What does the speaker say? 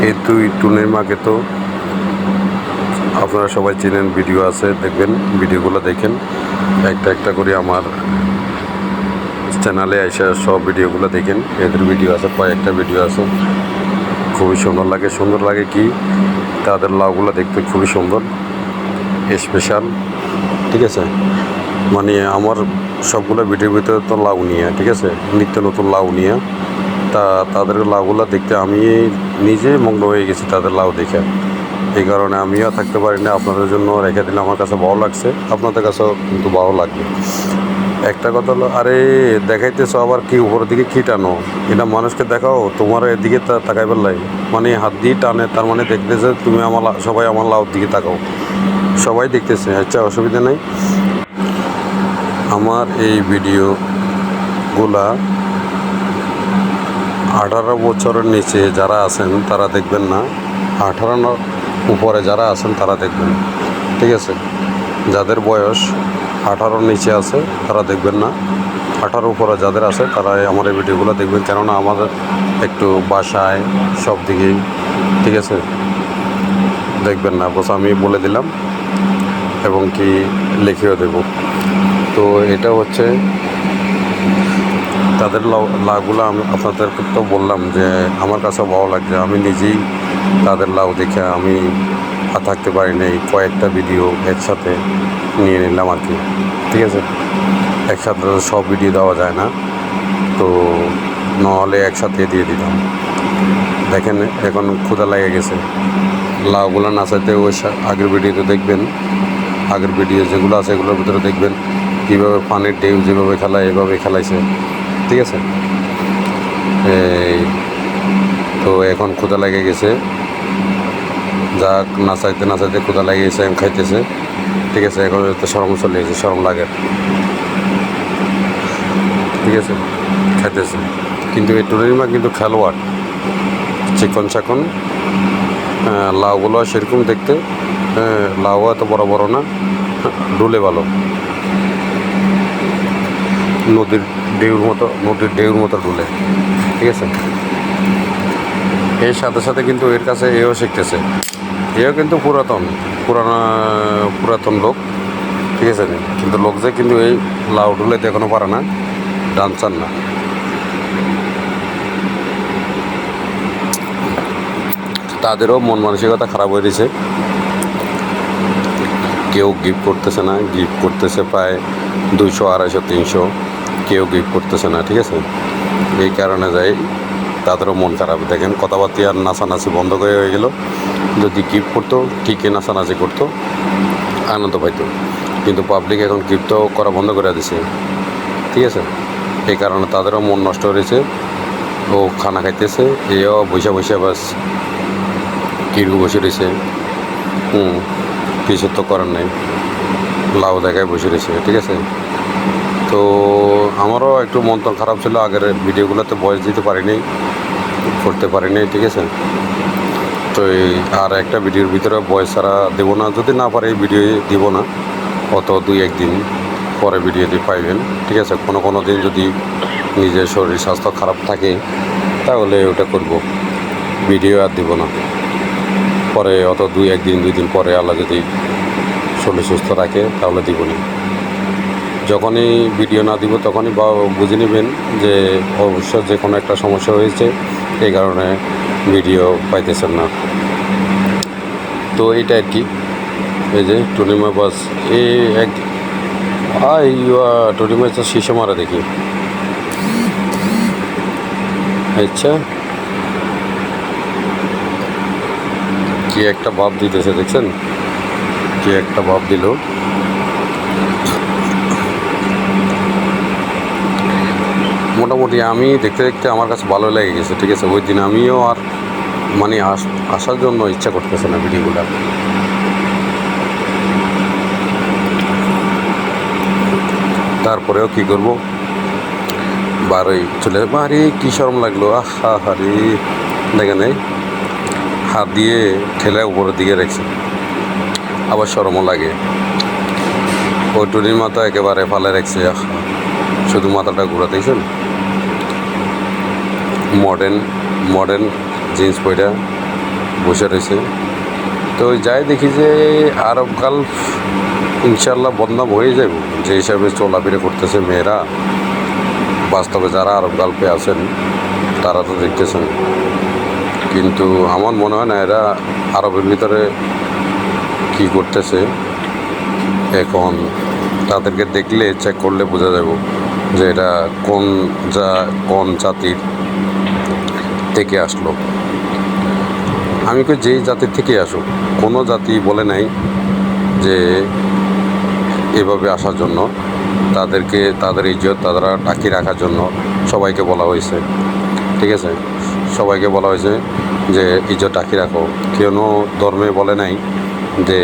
এই টুনির মাকে তো আপনারা সবাই চেনেন, ভিডিও আছে, দেখবেন, ভিডিওগুলো দেখেন। একটা একটা করে আমার চ্যানেলে এসে সব ভিডিওগুলো দেখেন। এদের ভিডিও আছে, কয়েকটা ভিডিও আছে, খুবই সুন্দর লাগে কি তাদের লাউগুলো দেখতে খুবই সুন্দর, স্পেশাল, ঠিক আছে। মানে আমার সবগুলো ভিডিওর ভিতরে তো লাউ নিয়ে, ঠিক আছে, নিত্য নতুন লাউ নিয়ে। তাদের লাউগুলো দেখতে আমি নিজে মগ্ন হয়ে গেছি তাদের লাউ দেখে। এই কারণে আমিও থাকতে পারি না, আপনাদের জন্য রেখে দিলে আমার কাছে ভালো লাগছে, আপনাদের কাছেও কিন্তু ভালো লাগবে। একটা কথা হলো, আরে দেখাইতেছো আবার কি উপরের দিকে কী টানো, এটা মানুষকে দেখাও, তোমার এদিকে তাকাই পেলাই, মানে হাত দিয়ে টানে, তার মানে দেখতেছে তুমি সবাই আমার লাউর দিকে তাকাও, সবাই দেখতেছে। আচ্ছা, অসুবিধা নেই। আমার এই ভিডিওগুলা 18 বছরের নিচে যারা আছেন তারা দেখবেন না, 18 উপরে যারা আছেন তারা দেখবেন, ঠিক আছে। যাদের বয়স 18 নিচে আছে তারা দেখবেন না, 18 উপরে যাদের আছে তারা আমার এই ভিডিওগুলো দেখবেন, কেননা আমাদের একটু বাসায় সব দিকেই, ঠিক আছে, দেখবেন না, বস আমি বলে দিলাম এবং কি লিখেও দেব। তো এটা হচ্ছে তাদের লাউগুলো আমি আপনাদেরকে তো বললাম যে আমার কাছে ভালো লাগছে, আমি নিজেই তাদের লাউ দেখে আমি থাকতে পারি নাই, কয়েকটা ভিডিও একসাথে নিয়ে নিলাম আর কি, ঠিক আছে। একসাথে সব ভিডিও দেওয়া যায় না, তো নাহলে একসাথে দিয়ে দিতাম। দেখেন এখন ক্ষুধা লেগে গেছে, লাউগুলো না চাইতে ওই আগের ভিডিওতে দেখবেন, আগের ভিডিও যেগুলো আছে এগুলোর ভিতরে দেখবেন কীভাবে পানির ঢেউ যেভাবে খেলায় এভাবে খেলাইছে, ঠিক আছে। এই তো এখন ক্ষুধা লেগে গেছে, যাক না চাইতে ক্ষুধা লেগে গেছে, এখন খাইতেছে, ঠিক আছে। এখন তো শরম চলে গেছে, শরম লাগে, ঠিক আছে, খাইতেছে। কিন্তু এই টুনির মা কিন্তু খেলোয়াড়, চিকন চাকন, লাউগুলো সেরকম দেখতে, লাউ এত বড় বড় না, ডুলে ভালো, নদীর ঢেউর মতো ডুলে, ঠিক আছে। এর সাথে সাথে কিন্তু এর কাছে এও শিখতেছে, এও কিন্তু পুরাতন লোক, ঠিক আছে। কিন্তু লোক যে কিন্তু এই লাউ ডুলাইতে এখনও পারে না, ডান্সার না। তাদেরও মন মানসিকতা খারাপ হয়ে দিয়েছে, কেউ গিফট করতেছে না, গিফট করতেছে প্রায় 200, 250, 300, কেউ গিফট করতেছে না, ঠিক আছে। এই কারণে যাই তাদেরও মন খারাপ। দেখেন কথাবার্তা আর নাচানাচি বন্ধ করে হয়ে গেল, যদি গিফট করতো ঠিকই নাচানাচি করতো, আনন্দ পাইতো, কিন্তু পাবলিক এখন গিফট করা বন্ধ করে দিছে, ঠিক আছে। এই কারণে তাদেরও মন নষ্ট হয়েছে, ও খানা খাইতেছে, এও বসে বাস কিরকু বসে রয়েছে, কিছু তো করার নেই, লাউ দেখায় বসে রয়েছে, ঠিক আছে। তো আমারও একটু মন তো খারাপ ছিল, আগের ভিডিওগুলোতে ভয়েস দিতে পারিনি, করতে পারিনি, ঠিক আছে। তো আর একটা ভিডিওর ভিতরে ভয়েস ছাড়া দেবো না, যদি না পারে ভিডিও দিব না, অত 2-1 দিন পরে ভিডিও দিয়ে পাইবেন, ঠিক আছে। কোনো দিন যদি নিজের শরীর স্বাস্থ্য খারাপ থাকে তাহলে ওটা করব, ভিডিও আর দিব না, পরে অত 2-1 দিন 2 দিন পরে আল্লাহ যদি শরীর সুস্থ রাখে তাহলে দিব না। যখনই ভিডিও না দিব তখনই বুঝে নেবেন যে অবশ্য যে কোনো একটা সমস্যা হয়েছে, এই কারণে ভিডিও পাইতেছেন না। তো এইটা আর কি, এই যে টুনিমা বাস টুনিমা তো শিশু মারা দেখি, আচ্ছা কি একটা ভাব দিতেছে, দেখছেন কি একটা ভাব দিল। মোটামুটি আমি দেখতে দেখতে আমার কাছে ভালো লেগে গেছে, ঠিক আছে। ওই দিন আমিও আর মানে আসার জন্য ইচ্ছা করতেছে না ভিডিওগুলো, তারপরেও কি করব, বারোই চলে বাড়ি, কী শরম লাগলো, আহা হারি, দেখেন এই হাত দিয়ে ঠেলে উপরের দিকে রেখেছে, আবার শরমও লাগে। ওই টুনির মাথা একেবারে ফালে রেখেছে, শুধু মাথাটা ঘুরাতেছেন, মডার্ন জিন্স পয়টা, বসে রয়েছে। তো যাই দেখি যে আরব গার্লফ ইনশাল্লাহ বদনাম হয়ে যাব, যে হিসাবে চলাফেরা করতেছে মেয়েরা। বাস্তবে যারা আরব গার্লফে আছেন তারা তো দেখতেছেন, কিন্তু আমার মনে হয় না এরা আরবের ভিতরে কি করতেছে। এখন তাদেরকে দেখলে চেক করলে বোঝা যাব যে এটা কোন জাতির থেকে আসলো। আমি কই যেই জাতির থেকে আসুক, কোনো জাতি বলে নাই যে এভাবে আসার জন্য। তাদেরকে তাদের ইজ্জত তারা টাকি রাখার জন্য সবাইকে বলা হয়েছে, ঠিক আছে? সবাইকে বলা হয়েছে যে ইজ্জত টাকি রাখো। কোনো ধর্মে বলে নাই যে